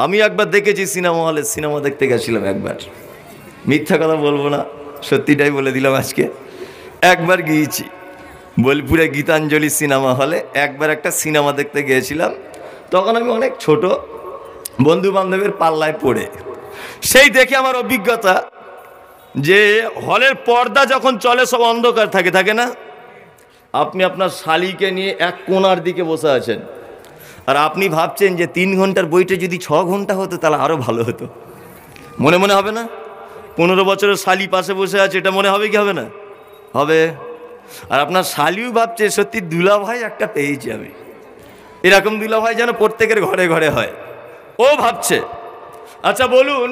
আমি একবার দেখেছি সিনেমা হলে, সিনেমা দেখতে গেছিলাম একবার, মিথ্যা কথা বলবো না, সত্যিটাই বলে দিলাম আজকে। একবার গিয়েছি বোলপুরে গীতাঞ্জলি সিনেমা হলে, একবার একটা সিনেমা দেখতে গিয়েছিলাম। তখন আমি অনেক ছোট, বন্ধু বান্ধবের পাল্লায় পড়ে। সেই দেখে আমার অভিজ্ঞতা যে হলের পর্দা যখন চলে সব অন্ধকার থাকে না, আপনি আপনার শালিকে নিয়ে এক কোণার দিকে বসে আছেন, আর আপনি ভাবছেন যে 3 ঘন্টার বইটা যদি 6 ঘন্টা হতো তাহলে আরও ভালো হতো। মনে মনে হবে না? 15 বছরের শালি পাশে বসে আছে, এটা মনে হবে কি হবে না? হবে। আর আপনার শালিও ভাবছে সত্যি দুলাভাই একটা পেয়েছি আমি, এরকম দুলাভাই যেন প্রত্যেকের ঘরে ঘরে হয়, ও ভাবছে। আচ্ছা বলুন,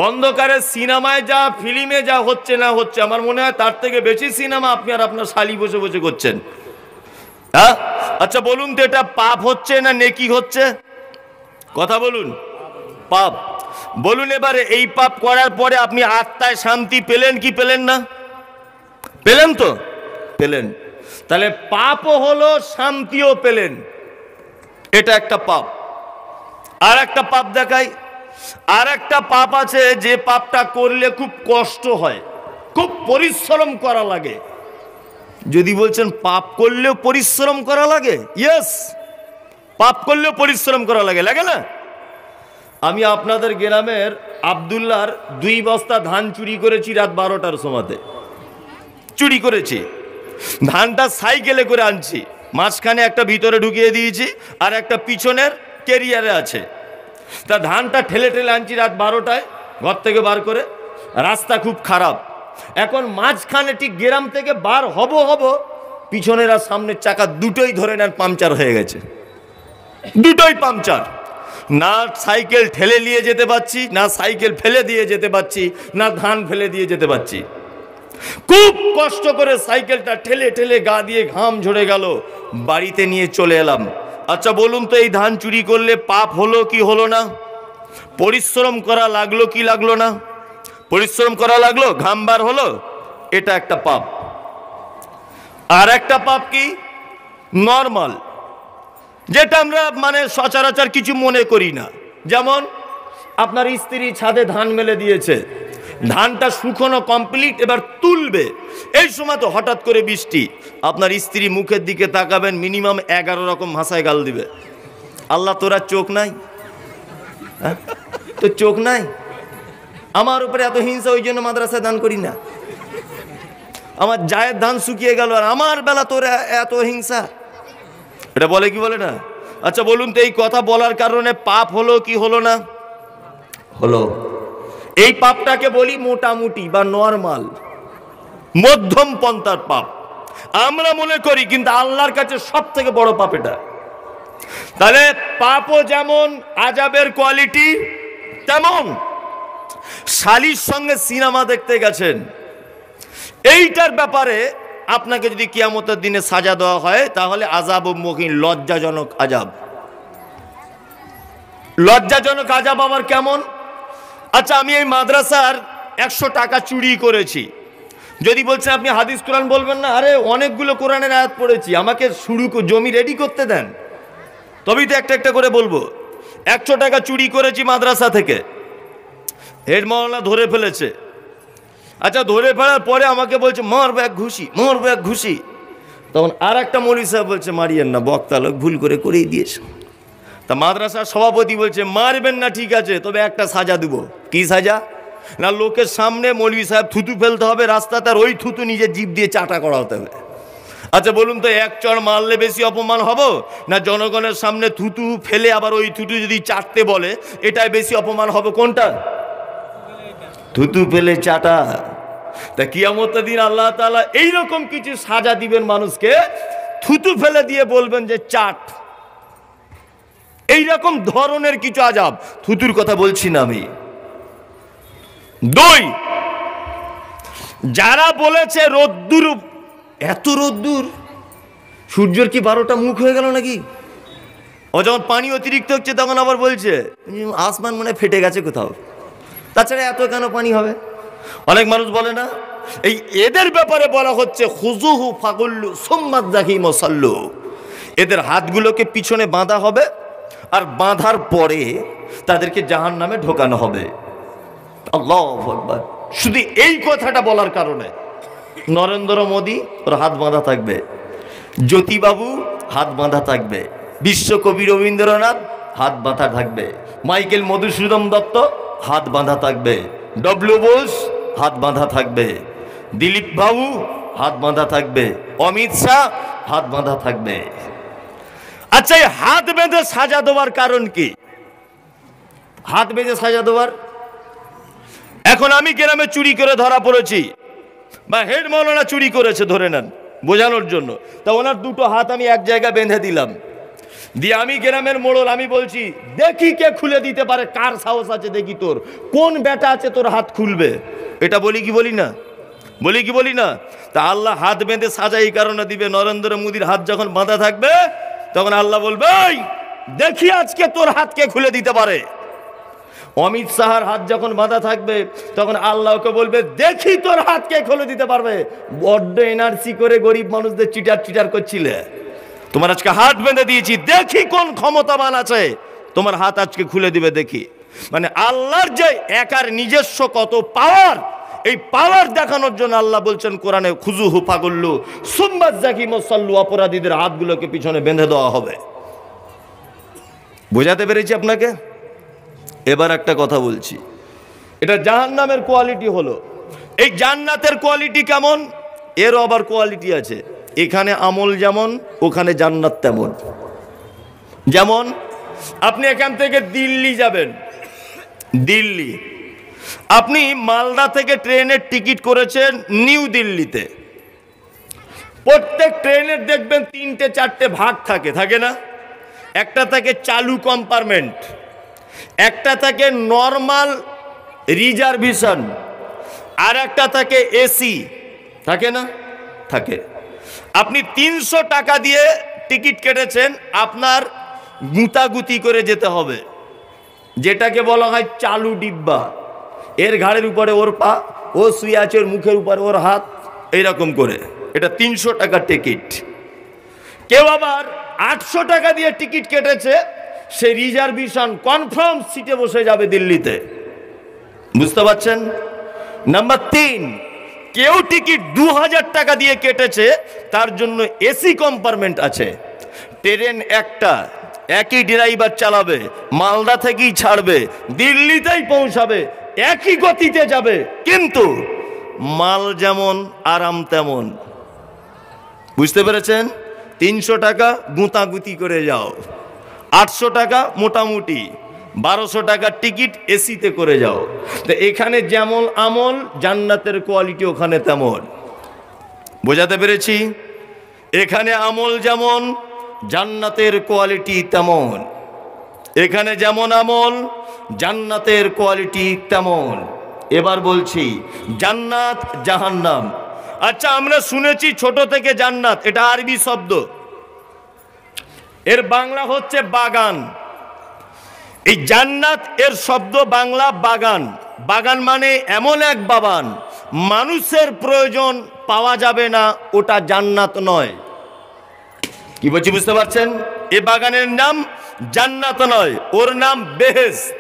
অন্ধকারের সিনেমায় যা, ফিল্মে যা হচ্ছে না হচ্ছে, আমার মনে হয় তার থেকে বেশি সিনেমা আপনি আর আপনার শালি বসে বসে করছেন। হ্যাঁ, আচ্ছা বলুন তো, এটা পাপ হচ্ছে না নেকি হচ্ছে? কথা বলুন। পাপ। বলুন এবারে, এই পাপ করার পরে আপনি আত্মায় শান্তি পেলেন কি পেলেন না? পেলেন তো? পেলেন। তাহলে পাপও হলো, শান্তিও পেলেন, এটা একটা পাপ। আর একটা পাপ দেখাই। আর একটা পাপ আছে, যে পাপটা করলে খুব কষ্ট হয়, খুব পরিশ্রম করা লাগে। যদি বলছেন পাপ করলেও পরিশ্রম করা লাগে, ইয়েস, পাপ করলেও পরিশ্রম করা লাগে, লাগে না? আমি আপনাদের গ্রামের আব্দুল্লাহর 2 বস্তা ধান চুরি করেছি রাত 12টার সময়তে। চুরি করেছি, ধানটা সাইকেলে করে আনছি, মাঝখানে একটা ভিতরে ঢুকিয়ে দিয়েছি, আর একটা পিছনের ক্যারিয়ারে আছে। তা ধানটা ঠেলে ঠেলে আনছি রাত 12টায় ঘর থেকে বার করে, রাস্তা খুব খারাপ। এখন মাঝখানে ঠিক গ্রাম থেকে বার হব, পিছনের আর সামনের চাকা দুটোই ধরে নেন পাংচার হয়ে গেছে, দুটোই পাংচার। না সাইকেল ঠেলে নিয়ে যেতে পারছি, না সাইকেল ফেলে দিয়ে যেতে পারছি, না ধান ফেলে দিয়ে যেতে পারছি। খুব কষ্ট করে সাইকেলটা ঠেলে ঠেলে গা দিয়ে ঘাম ঝরে গেল, বাড়িতে নিয়ে চলে এলাম। আচ্ছা বলুন তো, এই ধান চুরি করলে পাপ হলো কি হলো না? পরিশ্রম করা লাগলো কি লাগলো না? পরিশ্রম করা লাগলো, ঘাম বার হলো, এটা একটা পাপ। আর একটা পাপ কি? নর্মাল, যেটা আমরা মানে সচরাচর কিছু মনে করি না। যেমন আপনার স্ত্রী ছাদে ধান মেলে দিয়েছে, ধানটা শুকনো কমপ্লিট, এবার তুলবে, এই সময় তো হঠাৎ করে বৃষ্টি। আপনার স্ত্রী মুখের দিকে তাকাবেন, মিনিমাম 11 রকম ভাষায় গাল দিবে। আল্লাহ তোরা চোখ নাই? তো চোখ নাই? আমার উপরে এত হিংসা, ওই জন্য মাদ্রাসায় দান করি না। আমার জায়ের ধান শুকিয়ে গেল, আর আমার বেলা তোরা এত হিংসা, এটা বলে কি বলে না? আচ্ছা বলুন তো, এই কথা বলার কারণে পাপ হলো কি হলো না? হলো। এই পাপটাকে বলি মোটামুটি বা নরমাল, মধ্যম পন্থার পাপ আমরা মনে করি, কিন্তু আল্লাহর কাছে সব থেকে বড় পাপ এটা। তাহলে পাপও যেমন আযাবের কোয়ালিটি, তেমন শালীর সঙ্গে সিনেমা দেখতে গেছেন, এইটার ব্যাপারে আপনাকে যদি কিয়ামতের দিনে সাজা দেওয়া হয়, তাহলে আযাব মুহিন, লজ্জাজনক আযাব। লজ্জাজনক আযাব আবার কেমন? আচ্ছা, আমি এই মাদ্রাসার 100 টাকা চুরি করেছি। যদি বলছেন আপনি হাদিস কোরআন বলবেন না, আরে অনেকগুলো কোরআনের আয়াত পড়েছি, আমাকে শুরু জমি রেডি করতে দেন, তবেই তো একটা একটা করে বলবো। 100 টাকা চুরি করেছি মাদ্রাসা থেকে, হেড মাওলানা ধরে ফেলেছে। আচ্ছা, ধরে ফেলার পরে আমাকে বলছে মারবো এক ঘুষি, মারবো এক ঘুষি। তখন আর একটা মৌলভী সাহেব বলছে মারিয়েন না, বক্তা লোক ভুল করে করেই দিয়েছে। তা মাদ্রাসার সভাপতি বলছে মারবেন না, ঠিক আছে, তবে একটা সাজা দেবো। কি সাজা? না, লোকের সামনে মৌলভী সাহেব থুতু ফেলতে হবে রাস্তাতে, আর ওই থুতু নিজের জিভ দিয়ে চাটা করাতে হবে। আচ্ছা বলুন তো, এক চড় মারলে বেশি অপমান হব না জনগণের সামনে থুতু ফেলে আবার ওই থুতু যদি চাটতে বলে, এটাই বেশি অপমান হবে? কোনটা? থুতু ফেলে চাটা। তা কিয়ামতের দিন আল্লাহ তাআলা এইরকম কিছু সাজা দিবেন মানুষকে, থুতু ফেলে দিয়ে বলবেন যে চাট। এইরকম ধরনের কিছু আযাব, থুতুর কথা বলছি না আমি। 2, যারা বলেছে রোদ্দুর, এত রোদ্দুর, সূর্যের কি 12টা মুখ হয়ে গেল নাকি? ও যখন পানি অতিরিক্ত হচ্ছে তখন আবার বলছে আসমান মনে ফেটে গেছে কোথাও, তাছাড়া এত কেন পানি হবে? অনেক মানুষ বলে না, এই এদের ব্যাপারে বলা হচ্ছে খুজুহু ফাগুল্লু সুম্মা জাহিম সাল্লু, এদের হাতগুলোকে পিছনে বাঁধা হবে আর বাঁধার পরে তাদেরকে জাহান্নামে ঢোকানো হবে। আল্লাহু আকবার। শুধু এই কথাটা বলার কারণে নরেন্দ্র মোদী ওর হাত বাঁধা থাকবে, জ্যোতিবাবু হাত বাঁধা থাকবে, বিশ্বকবি রবীন্দ্রনাথ হাত বাঁধা থাকবে, মাইকেল মধুসূদন দত্ত হাত বাঁধা থাকবে, ডব্লিউ বোস হাত বাঁধা থাকবে, দিলীপ বাবু হাত বাঁধা থাকবে, অমিত শাহ হাত বাঁধা থাকবে। আচ্ছা, এই হাত বেঁধে সাজা দেওয়ার কারণ কি? হাত বেঁধে সাজা দেওয়ার, এখন আমি গ্রামে চুরি করে ধরা পড়েছি বা হেড মাওলানা চুরি করেছে ধরে নেন বোঝানোর জন্য, তা ওনার দুটো হাত আমি এক জায়গায় বেঁধে দিলাম, দিয়ে আমি গ্রামের মোড়ল, আমি বলছি দেখি কে খুলে দিতে পারে, কার সাহস আছে দেখি, তোর কোন বেটা আছে তোর হাত খুলবে। এটা বলি কি বলি না? বলি কি বলি না? তা আল্লাহ হাত বেঁধে সাজা এই কারণে দিবে, নরেন্দ্র মোদীর হাত যখন বাঁধা থাকবে তখন আল্লাহ বলবে দেখি আজকে তোর হাত কে খুলে দিতে পারে। অমিত শাহর হাত যখন বাঁধা থাকবে তখন আল্লাহকে বলবে দেখি তোর হাত কে খুলে দিতে পারবে। বড্ড এনআরসি করে গরিব মানুষদের চিটার করছিলে, তোমার আজকে হাত বেঁধে দিয়েছি, দেখি কোন ক্ষমতাবান আছে তোমার হাত আজকে খুলে দিবে দেখি। মানে আল্লাহর যে একার নিজস্ব কত পাওয়ার, এই পাওয়ার দেখানোর জন্য আল্লাহ বলছেন কোরআনে খুজুহু ফাগুল্লু সুম্মা জাকিম সাল্লু, অপরাধীদের হাতগুলোকে পিছনে বেঁধে দেওয়া হবে। বোঝাতে পেরেছি আপনাকে? এবার একটা কথা বলছি, এটা জাহান্নামের কোয়ালিটি হলো। এই জান্নাতের কোয়ালিটি কেমন? এরও আবার কোয়ালিটি আছে। এখানে আমল যেমন, ওখানে জান্নাত তেমন। যেমন আপনি এখান থেকে দিল্লি যাবেন, দিল্লি আপনি মালদা থেকে ট্রেনের টিকিট করেছেন নিউ দিল্লিতে। প্রত্যেক ট্রেনের দেখবেন 3-4টে ভাগ থাকে না? একটা থাকে চালু কম্পার্টমেন্ট, একটা থাকে নর্মাল রিজার্ভেশন, আর একটা থাকে এসি, থাকে না? থাকে। আপনি 300 টাকা দিয়ে টিকিট কেটেছেন, আপনার গুতাগুতি করে যেতে হবে, যেটাকে বলা হয় চালু ডিব্বা। এর ঘাড়ের উপরে ওর পা, ও শুয়ে আছে, ওর মুখের উপরে ওর হাত, এইরকম করে। এটা 300 টাকার টিকিট। কেউ আবার 800 টাকা দিয়ে টিকিট কেটেছে, সে রিজার্ভেশন কনফার্ম সিটে বসে যাবে দিল্লিতে। বুঝতে পারছেন? নাম্বার 3, কেউ টিকিট 2000 টাকা দিয়ে কেটেছে, তার জন্য এসি কম্পার্টমেন্ট আছে। ট্রেন একটা, একই ড্রাইভার চালাবে, মালদা থেকেই ছাড়বে, দিল্লিতেই পৌঁছাবে, একই গতিতে যাবে, কিন্তু মাল যেমন আরাম তেমন। বুঝতে পেরেছেন? 300 টাকা গুঁতাগুতি করে যাও, 800 টাকা মোটামুটি, 1200 টাকার টিকিট এসিতে করে যাও। তো এখানে যেমন আমল, জান্নাতের কোয়ালিটি ওখানে তেমন। বোঝাতে পেরেছি? এখানে আমল যেমন, জান্নাতের কোয়ালিটি তেমন। এখানে যেমন আমল, জান্নাতের কোয়ালিটি তেমন। এবার বলছি জান্নাত জাহান্নাম। আচ্ছা, আমরা শুনেছি ছোট থেকে জান্নাত, এটা আরবি শব্দ, এর বাংলা হচ্ছে বাগান। এই জান্নাত এর শব্দ বাংলা বাগান। বাগান মানে এমন এক বাগান, মানুষের প্রয়োজন পাওয়া যাবে না, ওটা জান্নাত নয়। কি বলছি বুঝতে পারছেন? এ বাগানের নাম জান্নাত নয়, ওর নাম বেহেশত।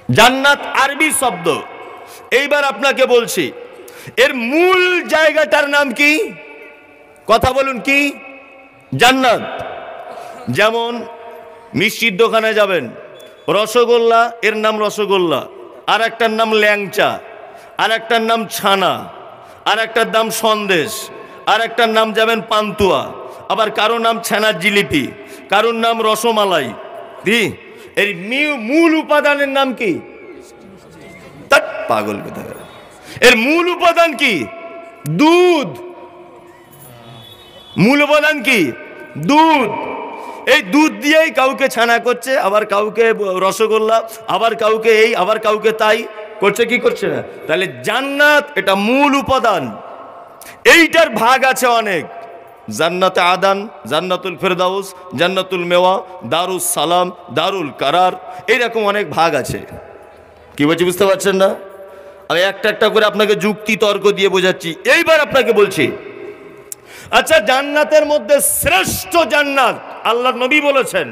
জান্নাত আরবি শব্দ। এইবার আপনাকে বলছি এর মূল জায়গাটার নাম কি? কথা বলুন, কি? জান্নাত। যেমন মিষ্টির দোকানে যাবেন, রসগোল্লা, এর নাম রসগোল্লা, আর একটার নাম ল্যাংচা, আর একটার নাম ছানা, আর একটার নাম সন্দেশ, আর একটার নাম যাবেন পান্তুয়া, আবার কারো নাম ছানার জিলিপি, কারোর নাম রসমালাই। এর মূল উপাদানের নাম কি? পাগল কথা। এর মূল উপাদান কি? দুধ। মূল উপাদান কি? দুধ। এই দুধ দিয়েই কাউকে ছানা করছে, আবার কাউকে রসগোল্লা, আবার কাউকে এই, আবার কাউকে তাই করছে। কি করছে না? তাহলে জান্নাত এটা মূল উপাদান। এইটার ভাগ আছে অনেক। জান্নাতে আদান, জান্নাতুল ফেরদাউস, জান্নাতুল মেওয়া, দারুস সালাম, দারুল কারার, এইরকম অনেক ভাগ আছে। কি বলছি বুঝতে পারছেন না? আমি একটা একটা করে আপনাকে যুক্তি তর্ক দিয়ে বোঝাচ্ছি। এইবার আপনাকে বলছি, আচ্ছা জান্নাতের মধ্যে শ্রেষ্ঠ জান্নাত, আল্লাহর নবী বলেছেন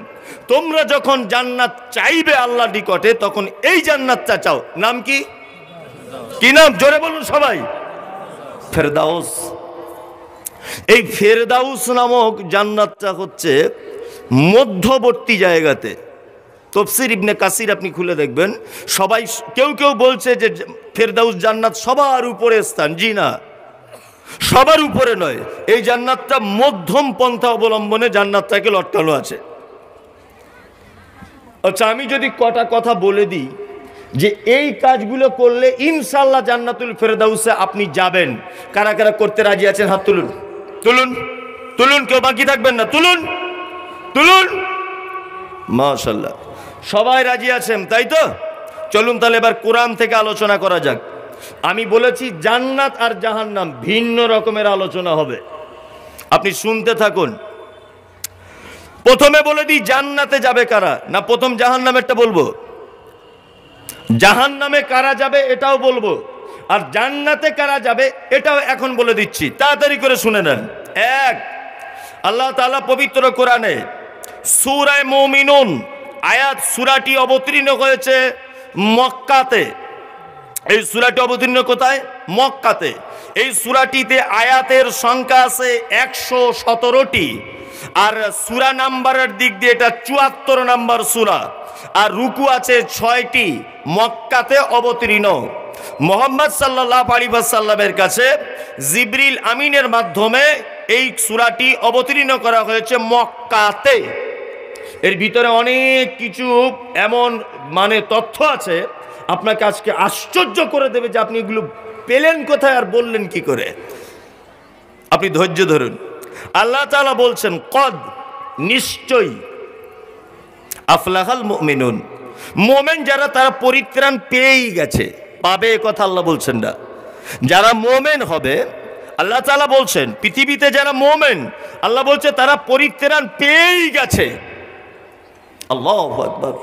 তোমরা যখন জান্নাত চাইবে আল্লাহর নিকটে তখন এই জান্নাতটা চাও। নাম কি? কি নাম? জোরে বলুন সবাই। ফেরদাউস। এই ফেরদাউস নামক জান্নাতটা হচ্ছে মধ্যবর্তী জায়গাতে। তাফসীর ইবনে কাসির আপনি খুলে দেখবেন, সবাই কেউ কেউ বলছে যে ফেরদাউস জান্নাত সবার উপরে স্থান। জি না, সবার উপরে নয়। এই জান্নাতটা মধ্যম পন্থা অবলম্বনে জান্নাতটাকে লটকানো আছে। আচ্ছা, আমি যদি কটা কথা বলে দিই যে এই কাজগুলো করলে ইনশাআল্লাহ জান্নাতুল ফেরদাউসে আপনি যাবেন, কারা কারা করতে রাজি আছেন? হাত তুলুন, তুলুন, তুলুন, কেউ বাকি থাকবেন না, তুলুন, তুলুন। মাশাআল্লাহ, সবাই রাজি আছেন, তাই তো? চলুন তাহলে এবার কোরআন থেকে আলোচনা করা যাক। আমি বলেছি জান্নাত আর জাহান্নাম ভিন্ন রকমের আলোচনা হবে, আপনি শুনতে থাকুন। প্রথমে বলে দিই জান্নাতে যাবে কারা, না প্রথম জাহান্নামেরটা বলবো? জাহান্নামে কারা যাবে এটাও বলবো, আর জান্নাতে কারা যাবে এটাও এখন বলে দিচ্ছি, তাড়াতাড়ি করে শুনে নেন। এক, আল্লাহ তাআলা পবিত্র কোরআনে সূরা মুমিনুন আয়াত সূরাটি অবতীর্ণ হয়েছে মক্কাতে। এই সূরাটি অবতীর্ণ কোথায়? মক্কাতে। এই সূরাটিতে আয়াতের সংখ্যা আছে 117টি, আর সূরা নাম্বারের দিক দিয়ে এটা 74 নাম্বার সূরা, আর রুকু আছে 6টি। মক্কাতে অবতীর্ণ। মুহাম্মদ সাল্লাল্লাহু আলাইহি ওয়াসাল্লামের কাছে জিবরিল আমিনের মাধ্যমে এই সূরাটি অবতীর্ণ করা হয়েছে মক্কাতে। এর ভিতরে অনেক কিছু এমন তথ্য আছে আপনাকে আজকে আশ্চর্য করে দেবে যে আপনি এগুলো পেলেন কোথায় আর বললেন কি করে। আপনি ধৈর্য ধরুন। আল্লাহ তাআলা বলছেন কদ, নিশ্চয়ই, আফলাহাল মুমিনুন, মোমেন যারা তারা পরিত্রাণ পেয়েই গেছে। পাবে এ কথা আল্লাহ বলছেন না, যারা মোমেন হবে আল্লাহ তাআলা বলছেন পৃথিবীতে যারা মোমেন আল্লাহ বলছে তারা পরিত্রাণ পেয়েই গেছে। আল্লাহু আকবার।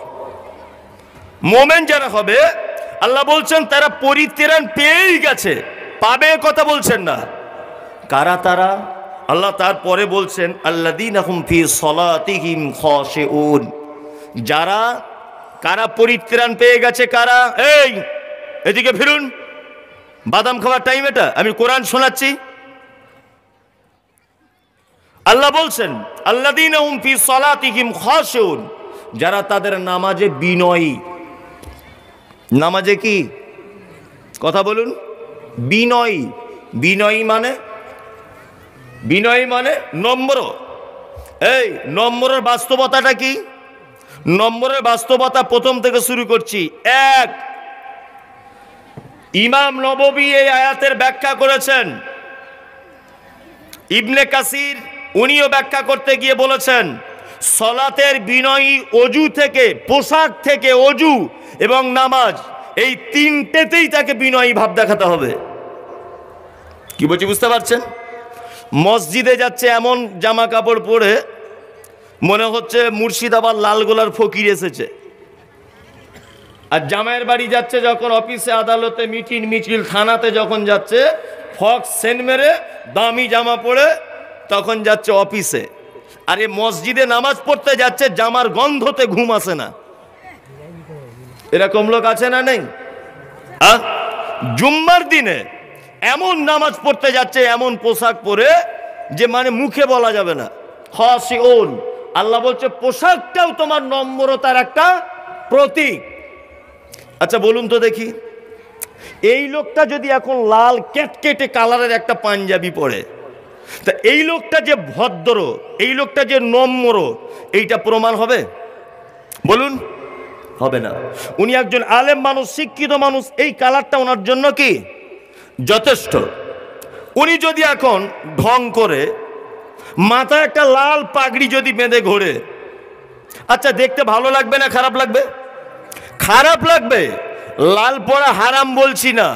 মোমেন যারা হবে আল্লাহ বলছেন তারা পরিত্রাণ পেয়েই গেছে, পাবে কথা বলছেন না। কারা তারা? আল্লাহ তারপরে বলছেন আল্লাযীনা হুম ফি সলাতিহিম খাশিউন। যারা কারা পরিত্রাণ পেয়ে গেছে? কারা? এই এদিকে ফিরুন, বাদাম খাওয়ার টাইম এটা, আমি কোরআন শোনাচ্ছি। আল্লাহ বলছেন আল্লাযীনা হুম ফি সলাতিহিম খাশিউন, যারা তাদের নামাজে বিনয়ী। নামাজে কি? কথা বলুন। বিনয়ী। বিনয়ী মানে? বিনয়ী মানে নম্র। এই নম্রের বাস্তবতাটা কি? নম্রের বাস্তবতা প্রথম থেকে শুরু করছি। এক, ইমাম নববী এই আয়াতের ব্যাখ্যা করেছেন। ইবনে কাসির উনিও ব্যাখ্যা করতে গিয়ে বলেছেন সলাতের বিনয়ী অজু থেকে, পোশাক থেকে, অজু এবং নামাজ, এই তিনটেতেই তাকে বিনয়ী ভাব দেখাতে হবে। কি বলছি বুঝতে পারছেন? মসজিদে যাচ্ছে এমন জামা কাপড় পরে মনে হচ্ছে মুর্শিদাবাদ লালগোলার ফকির এসেছে, আর জামাইয়ের বাড়ি যাচ্ছে যখন, অফিসে, আদালতে, মিটিং মিছিল, থানাতে যখন যাচ্ছে ফক্স সেন্ট মেরে দামি জামা পরে তখন যাচ্ছে অফিসে। আর এ মসজিদে নামাজ পড়তে যাচ্ছে জামার গন্ধতে ঘুম আসে না। এরকম লোক আছে না নেই? জুম্মার দিনে এমন নামাজ পড়তে যাচ্ছে এমন পোশাক পরে যে মুখে বলা যাবে না। খাশিউন, আল্লাহ বলছে পোশাকটাও তোমার নম্রতার একটা প্রতীক। আচ্ছা বলুন তো দেখি, এই লোকটা যদি এখন লাল কেটকেটে কালারের একটা পাঞ্জাবি পরে, তা এই লোকটা যে ভদ্র, এই লোকটা যে নম্র, এইটা প্রমাণ হবে? বলুন, হবে না। উনি একজন আলেম মানুষ, শিক্ষিত মানুষ, এই কালারটা ওনার জন্য কি যথেষ্ট। উনি যদি এখন ঢং করে মাথায় একটা লাল পাগড়ি যদি বেঁধে ঘোরে, আচ্ছা দেখতে ভালো লাগবে না খারাপ লাগবে? খারাপ লাগবে। লাল পরা হারাম বলছি না,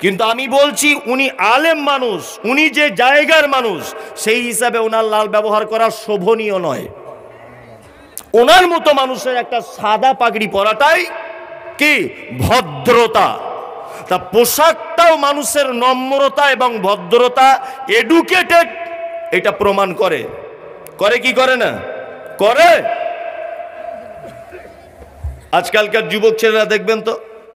কিন্তু আমি বলছি উনি আলেম মানুষ, উনি যে জায়গার মানুষ, সেই হিসাবে ওনার লাল ব্যবহার করা শোভনীয় নয়। ওনার মতো মানুষের একটা সাদা পাগড়ি পরাটাই কি ভদ্রতা। তা পোশাকটাও মানুষের নম্রতা এবং ভদ্রতা, এডুকেটেড, এটা প্রমাণ করে। করে কি করে না? করে। আজকালকার যুবক ছেলেরা দেখবেন তো